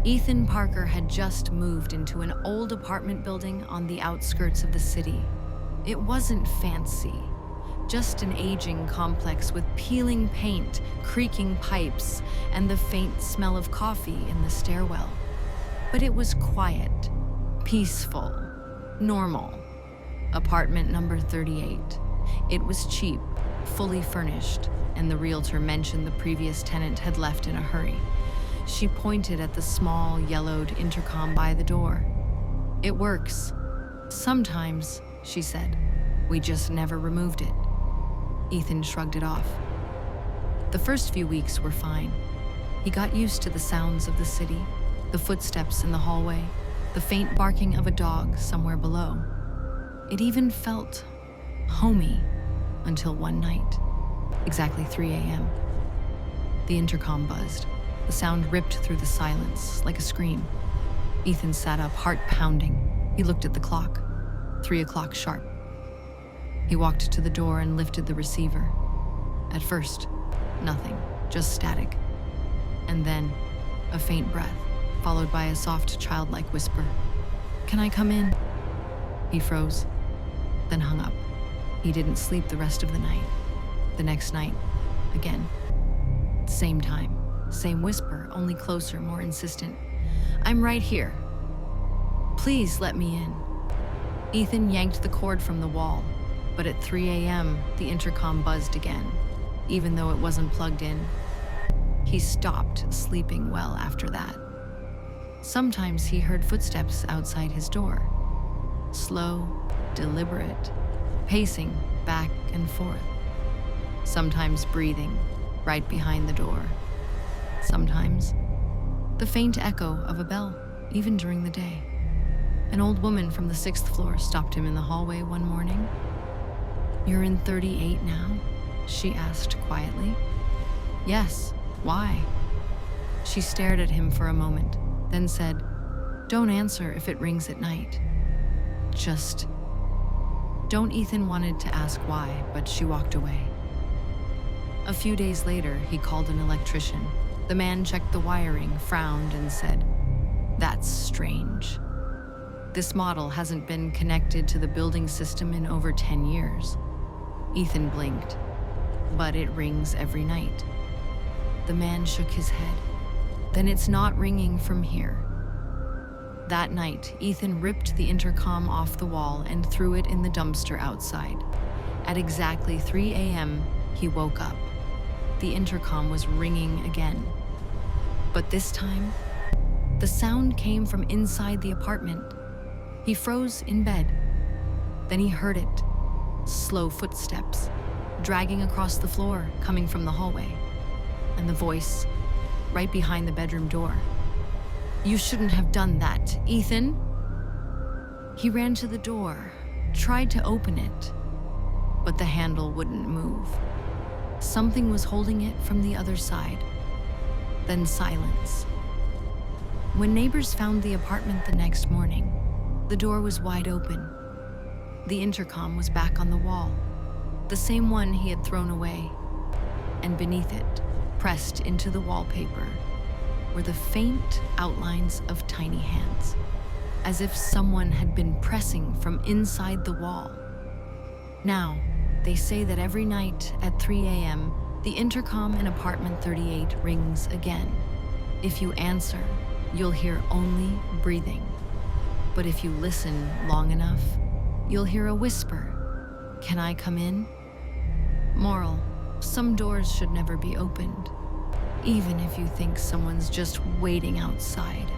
Ethan Parker had just moved into an old apartment building on the outskirts of the city. It wasn't fancy, just an aging complex with peeling paint, creaking pipes, and the faint smell of coffee in the stairwell. But it was quiet, peaceful, normal. Apartment number 38. It was cheap, fully furnished, and the realtor mentioned the previous tenant had left in a hurry. She pointed at the small, yellowed intercom by the door. "It works. Sometimes," she said. "We just never removed it." Ethan shrugged it off. The first few weeks were fine. He got used to the sounds of the city, the footsteps in the hallway, the faint barking of a dog somewhere below. It even felt homey until one night, exactly 3 a.m. The intercom buzzed. The sound ripped through the silence like a scream. Ethan sat up, heart pounding. He looked at the clock. 3 o'clock sharp. He walked to the door and lifted the receiver. At first, nothing, just static. And then, a faint breath, followed by a soft, childlike whisper. "Can I come in?" He froze, then hung up. He didn't sleep the rest of the night. The next night, again. Same time, same whisper, only closer, more insistent. "I'm right here. Please let me in." Ethan yanked the cord from the wall, but at 3 a.m., the intercom buzzed again, even though it wasn't plugged in. He stopped sleeping well after that. Sometimes he heard footsteps outside his door. Slow, deliberate, pacing back and forth. Sometimes breathing right behind the door. Sometimes the faint echo of a bell, even during the day. An old woman from the 6th floor stopped him in the hallway one morning. "You're in 38 now?" she asked quietly. "Yes, why?" She stared at him for a moment, then said, "Don't answer if it rings at night. Just don't." Ethan wanted to ask why, but she walked away. A few days later, he called an electrician. The man checked the wiring, frowned, and said, "That's strange. This model hasn't been connected to the building system in over 10 years. Ethan blinked. "But it rings every night." The man shook his head. "Then it's not ringing from here." That night, Ethan ripped the intercom off the wall and threw it in the dumpster outside. At exactly 3 a.m., he woke up. The intercom was ringing again. But this time, the sound came from inside the apartment. He froze in bed. Then he heard it. Slow footsteps, dragging across the floor, coming from the hallway. And the voice, right behind the bedroom door. "You shouldn't have done that, Ethan." He ran to the door, tried to open it, but the handle wouldn't move. Something was holding it from the other side. Then silence. When neighbors found the apartment the next morning, the door was wide open. The intercom was back on the wall, the same one he had thrown away. And beneath it, pressed into the wallpaper, were the faint outlines of tiny hands, as if someone had been pressing from inside the wall. Now, they say that every night at 3 a.m., the intercom in apartment 38 rings again. If you answer, you'll hear only breathing. But if you listen long enough, you'll hear a whisper. "Can I come in?" Moral: some doors should never be opened, even if you think someone's just waiting outside.